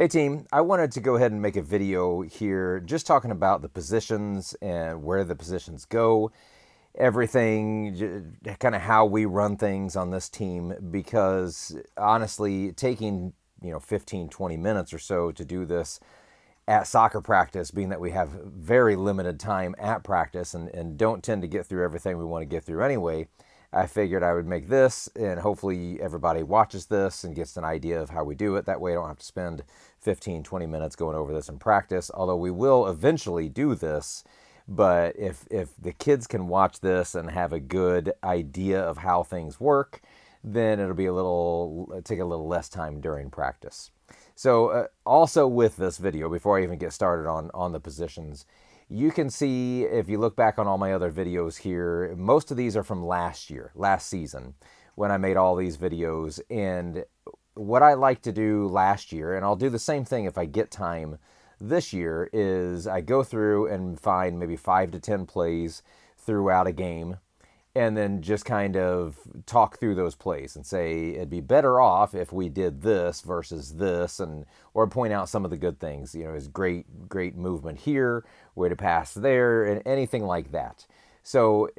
Hey team, I wanted to go ahead and make a video here just talking about the positions and where the positions go, everything, kind of how we run things on this team because honestly, taking, 15, 20 minutes or so to do this at soccer practice, being that we have very limited time at practice and don't tend to get through everything we want to get through anyway, I figured I would make this and hopefully everybody watches this and gets an idea of how we do it. That way I don't have to spend 15, 20 minutes going over this in practice, although we will eventually do this. But if the kids can watch this and have a good idea of how things work, then take a little less time during practice. So also with this video, before I even get started on the positions, you can see if you look back on all my other videos here, most of these are from last season, when I made all these videos. And what I like to do last year, and I'll do the same thing if I get time this year, is I go through and find maybe 5 to 10 plays throughout a game and then just kind of talk through those plays and say it'd be better off if we did this versus this, and or point out some of the good things. Is great movement here, way to pass there, and anything like that. So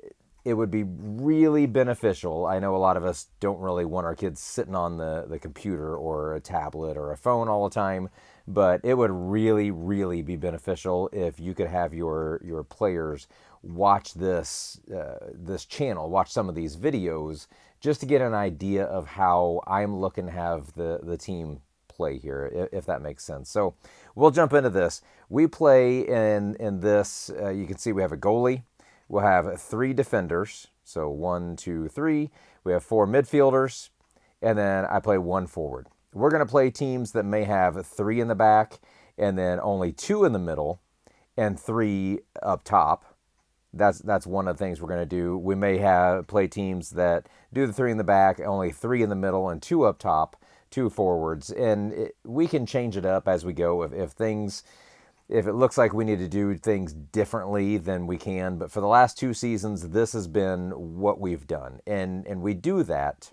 it would be really beneficial. I know a lot of us don't really want our kids sitting on the computer or a tablet or a phone all the time, but it would really be beneficial if you could have your players watch this channel, watch some of these videos, just to get an idea of how I'm looking to have the team play here, if that makes sense. So we'll jump into this. We play in this, you can see we have a goalie. We'll have 3 defenders, so 1, 2, 3. We have 4 midfielders, and then I play 1 forward. We're going to play teams that may have 3 in the back, and then only 2 in the middle, and 3 up top. That's one of the things we're going to do. We may play teams that do the 3 in the back, only 3 in the middle, and 2 up top, 2 forwards, and we can change it up as we go. If it looks like we need to do things differently, then we can. But for the last 2 seasons, this has been what we've done. And we do that.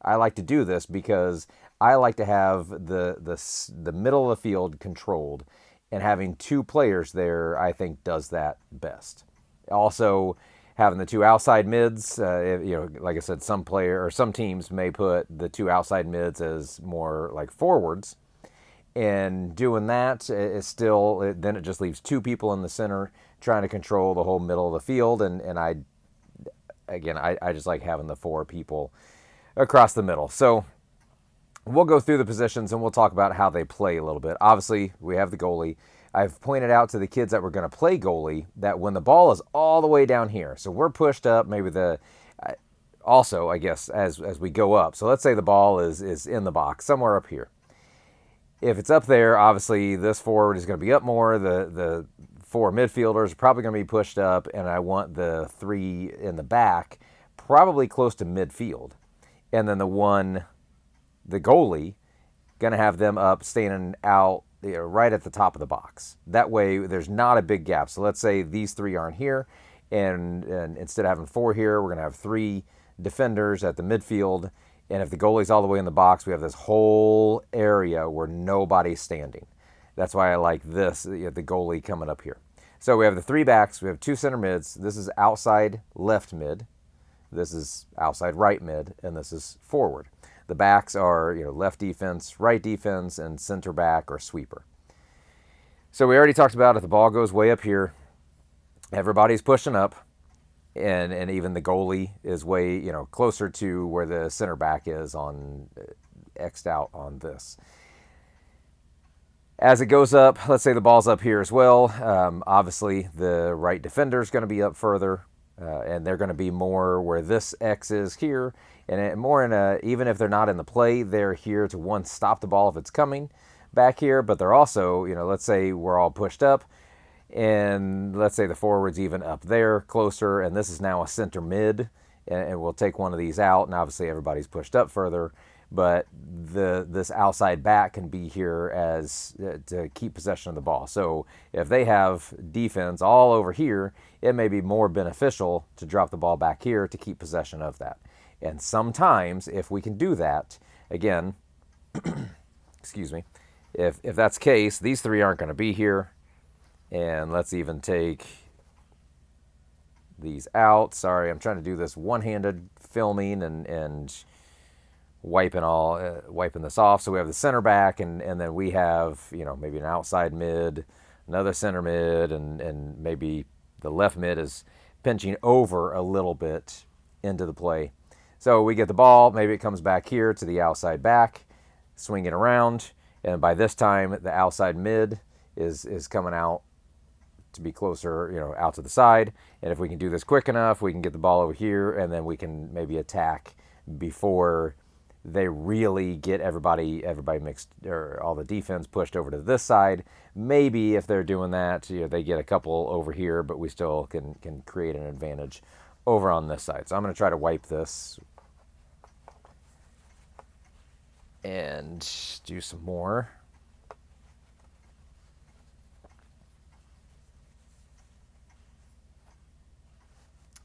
I like to do this because I like to have the middle of the field controlled. And having 2 players there, I think, does that best. Also, having the 2 outside mids, like I said, some teams may put the 2 outside mids as more like forwards. And doing that then it just leaves 2 people in the center trying to control the whole middle of the field. And I just like having the 4 people across the middle. So we'll go through the positions and we'll talk about how they play a little bit. Obviously, we have the goalie. I've pointed out to the kids that we're going to play goalie that when the ball is all the way down here, so we're pushed up, maybe also, I guess, as we go up. So let's say the ball is in the box, somewhere up here. If it's up there, obviously this forward is going to be up more. The 4 midfielders are probably going to be pushed up, and I want the 3 in the back probably close to midfield. And then the goalie, going to have them up, standing out right at the top of the box. That way there's not a big gap. So let's say these 3 aren't here, and instead of having 4 here, we're going to have 3 defenders at the midfield. And if the goalie's all the way in the box, we have this whole area where nobody's standing. That's why I like this, the goalie coming up here. So we have the 3 backs. We have 2 center mids. This is outside left mid. This is outside right mid. And this is forward. The backs are left defense, right defense, and center back or sweeper. So we already talked about if the ball goes way up here, everybody's pushing up. And even the goalie is way, closer to where the center back is on X'd out on this. As it goes up, let's say the ball's up here as well. Obviously, the right defender is going to be up further, and they're going to be more where this X is here. And more even if they're not in the play, they're here to stop the ball if it's coming back here. But they're also, let's say we're all pushed up. And let's say the forward's even up there closer, and this is now a center mid, and we'll take one of these out, and obviously everybody's pushed up further, but this outside back can be here as to keep possession of the ball. So if they have defense all over here, it may be more beneficial to drop the ball back here to keep possession of that. And sometimes if we can do that, again, excuse me, If that's the case, these three aren't going to be here. And let's even take these out. Sorry, I'm trying to do this one-handed filming and wiping this off. So we have the center back, and then we have, maybe an outside mid, another center mid, and maybe the left mid is pinching over a little bit into the play. So we get the ball, maybe it comes back here to the outside back, swing it around, and by this time the outside mid is coming out to be closer, out to the side. And if we can do this quick enough, we can get the ball over here, and then we can maybe attack before they really get everybody mixed, or all the defense pushed over to this side. Maybe if they're doing that, they get a couple over here, but we still can create an advantage over on this side. So I'm going to try to wipe this and do some more.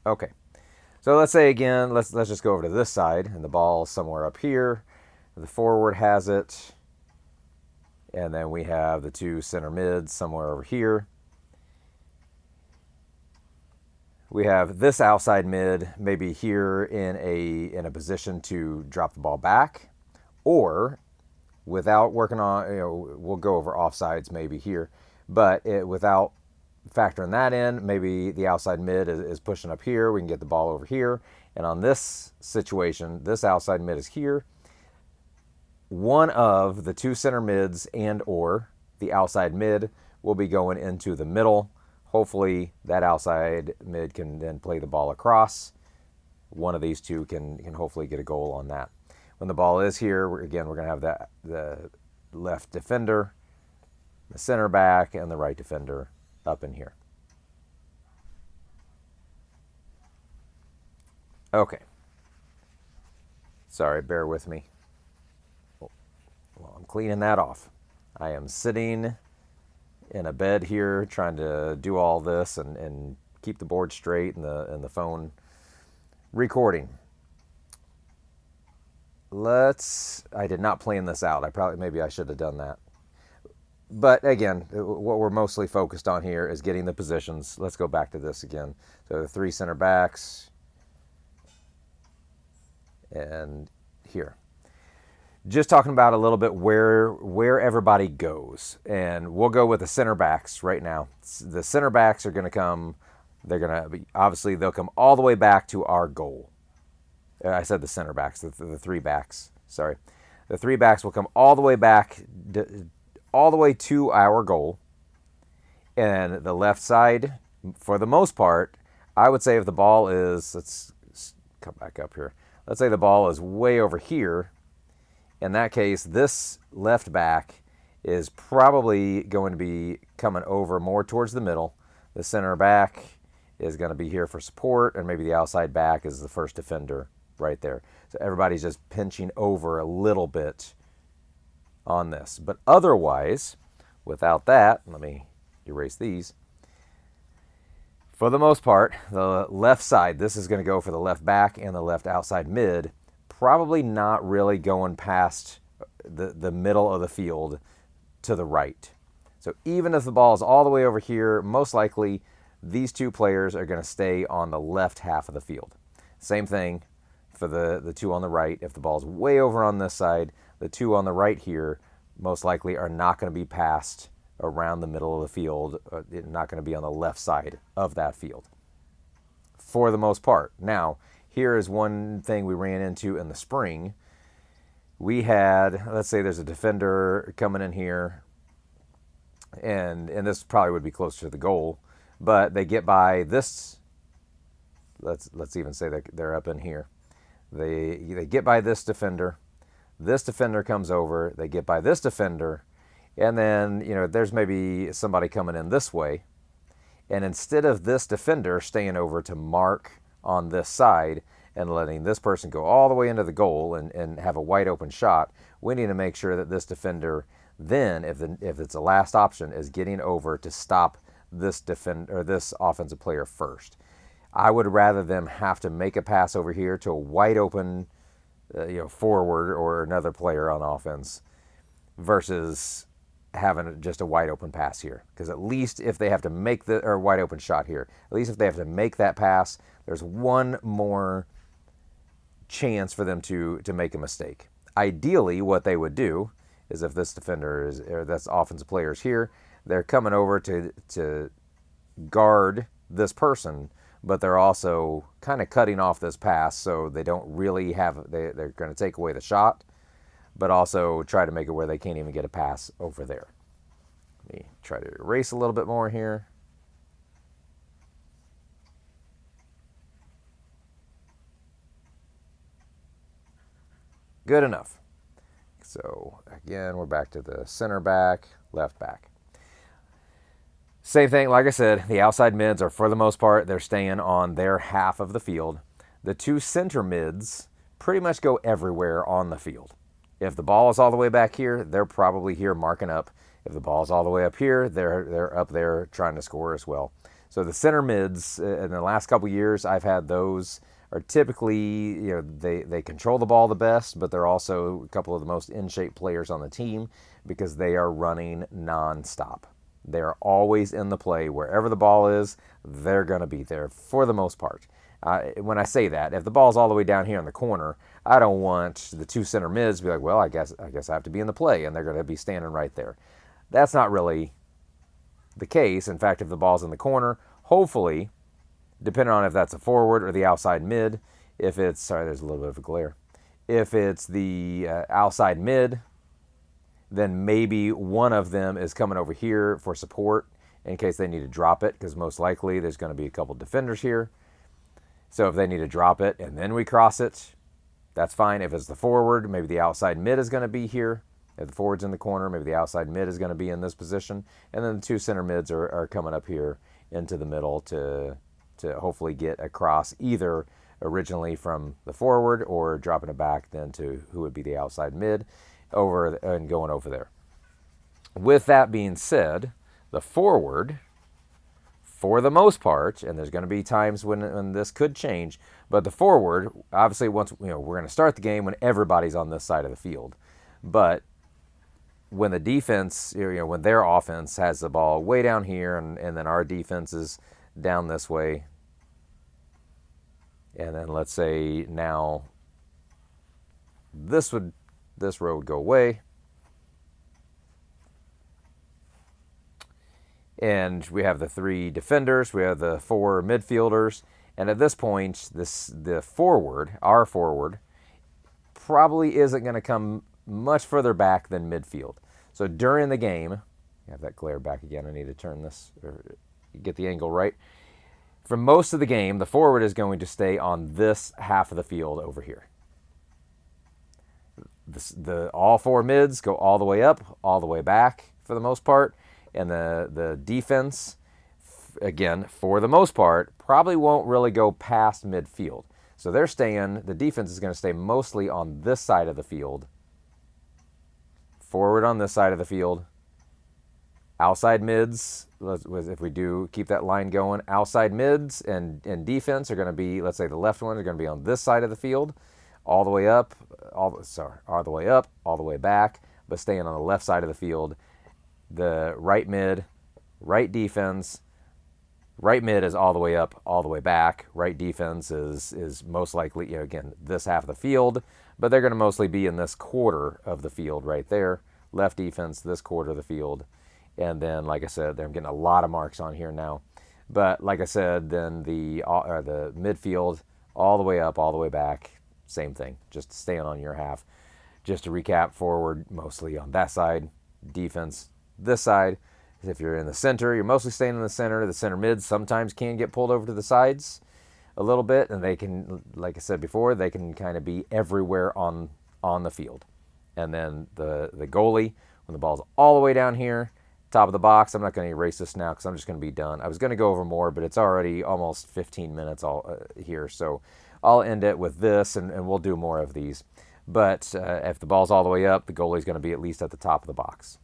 Okay, so let's say again, let's just go over to this side, and the ball's somewhere up here. The forward has it, and then we have the two center mids somewhere over here. We have this outside mid maybe here in a position to drop the ball back, or without working on, we'll go over offsides maybe here, but without factoring that in, maybe the outside mid is pushing up here. We can get the ball over here. And on this situation, this outside mid is here. One of the two center mids and or the outside mid will be going into the middle. Hopefully that outside mid can then play the ball across. One of these two can hopefully get a goal on that. When the ball is here, we're going to have the left defender, the center back, and the right defender up in here. Okay. Sorry, bear with me. Well, I'm cleaning that off. I am sitting in a bed here trying to do all this and keep the board straight and the phone recording. I did not plan this out. Maybe I should have done that. But again, what we're mostly focused on here is getting the positions. Let's go back to this again. So the three center backs, and here. Just talking about a little bit where everybody goes. And we'll go with the center backs right now. The center backs are going to come, obviously they'll come all the way back to our goal. I said the center backs, the three backs, sorry. The three backs will come all the way back, all the way to our goal. And the left side, for the most part, I would say if the ball is, let's come back up here. Let's say the ball is way over here. In that case, this left back is probably going to be coming over more towards the middle. The center back is going to be here for support, and maybe the outside back is the first defender right there. So everybody's just pinching over a little bit on this. But otherwise, without that, let me erase these. For the most part, the left side, this is going to go for the left back and the left outside mid, probably not really going past the middle of the field to the right. So even if the ball is all the way over here, most likely these two players are going to stay on the left half of the field. Same thing for the two on the right. If the ball is way over on this side, the two on the right here most likely are not going to be passed around the middle of the field, not going to be on the left side of that field for the most part. Now, here is one thing we ran into in the spring. We had, let's say there's a defender coming in here, and this probably would be closer to the goal, but they get by this, let's even say that they're up in here. They get by this defender comes over, they get by this defender, and then, there's maybe somebody coming in this way, and instead of this defender staying over to mark on this side and letting this person go all the way into the goal and have a wide open shot, we need to make sure that this defender then, if it's a last option, is getting over to stop this this offensive player first. I would rather them have to make a pass over here to a wide open forward or another player on offense versus having just a wide open pass here, because at least if they have to make the or wide open shot here, at least if they have to make that pass, there's one more chance for them to make a mistake. Ideally, what they would do is if this defender is or that's offensive players here, they're coming over to guard this person, but they're also kind of cutting off this pass, so they don't really have they're going to take away the shot, but also try to make it where they can't even get a pass over there. Let me try to erase a little bit more here. Good enough. So again, we're back to the center back, left back. Same thing, like I said, the outside mids are, for the most part, they're staying on their half of the field. The two center mids pretty much go everywhere on the field. If the ball is all the way back here, they're probably here marking up. If the ball is all the way up here, they're up there trying to score as well. So the center mids, in the last couple years, I've had those are typically, they control the ball the best, but they're also a couple of the most in-shape players on the team because they are running nonstop. They're always in the play. Wherever the ball is, they're going to be there for the most part. When I say that, if the ball's all the way down here in the corner, I don't want the two center mids to be like, well, I guess I have to be in the play, and they're going to be standing right there. That's not really the case. In fact, if the ball's in the corner, hopefully, depending on if that's a forward or the outside mid, if it's, sorry, there's a little bit of a glare. If it's the outside mid, then maybe one of them is coming over here for support in case they need to drop it, because most likely there's going to be a couple defenders here. So if they need to drop it and then we cross it, that's fine. If it's the forward, maybe the outside mid is going to be here. If the forward's in the corner, maybe the outside mid is going to be in this position. And then the two center mids are coming up here into the middle to hopefully get across either originally from the forward or dropping it back then to who would be the outside mid over and going over there. With that being said, the forward, for the most part, and there's going to be times when this could change, but the forward, obviously, once we're going to start the game when everybody's on this side of the field, but when the defense, when their offense has the ball way down here, and then our defense is down this way, and then let's say now this row would go away, and we have the three defenders, we have the four midfielders, and at this point, the forward, our forward, probably isn't going to come much further back than midfield. So during the game, I have that glare back again. I need to turn this or get the angle right. For most of the game, the forward is going to stay on this half of the field over here. All four mids go all the way up, all the way back for the most part, and the defense, again, for the most part, probably won't really go past midfield. So the defense is going to stay mostly on this side of the field, forward on this side of the field, outside mids, if we do keep that line going, outside mids and defense are going to be, let's say the left one is going to be on this side of the field, all the way up, all the way up, all the way back, but staying on the left side of the field. The right mid, right defense, right mid is all the way up, all the way back. Right defense is most likely, again, this half of the field, but they're going to mostly be in this quarter of the field right there. Left defense, this quarter of the field. And then, like I said, I'm getting a lot of marks on here now. But like I said, then the midfield, all the way up, all the way back, same thing, just staying on your half. Just to recap, forward mostly on that side, defense this side. If you're in the center, you're mostly staying in the center. The center mids sometimes can get pulled over to the sides a little bit, and they can, like I said before, they can kind of be everywhere on the field. And then the goalie, when the ball's all the way down here, top of the box, I'm not going to erase this now because I'm just going to be done. I was going to go over more, but it's already almost 15 minutes here, so I'll end it with this, and we'll do more of these. But if the ball's all the way up, the goalie's going to be at least at the top of the box.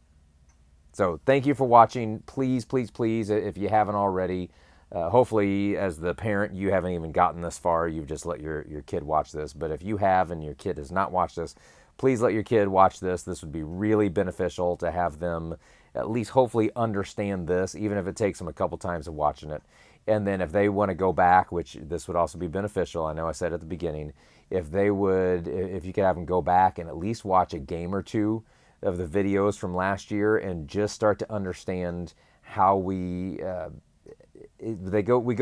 So thank you for watching. Please, please, please, if you haven't already, hopefully as the parent, you haven't even gotten this far. You've just let your kid watch this. But if you have and your kid has not watched this, please let your kid watch this. This would be really beneficial to have them at least hopefully understand this, even if it takes them a couple times of watching it. And then if they want to go back, which this would also be beneficial, I know I said at the beginning, if you could have them go back and at least watch a game or two of the videos from last year and just start to understand how we go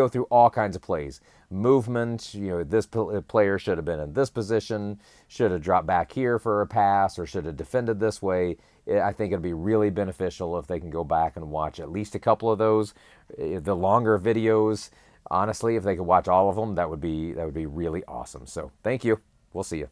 through all kinds of plays, movement. This player should have been in this position, should have dropped back here for a pass, or should have defended this way. I think it'd be really beneficial if they can go back and watch at least a couple of those. The longer videos, honestly, if they could watch all of them, that would be really awesome. So thank you. We'll see you.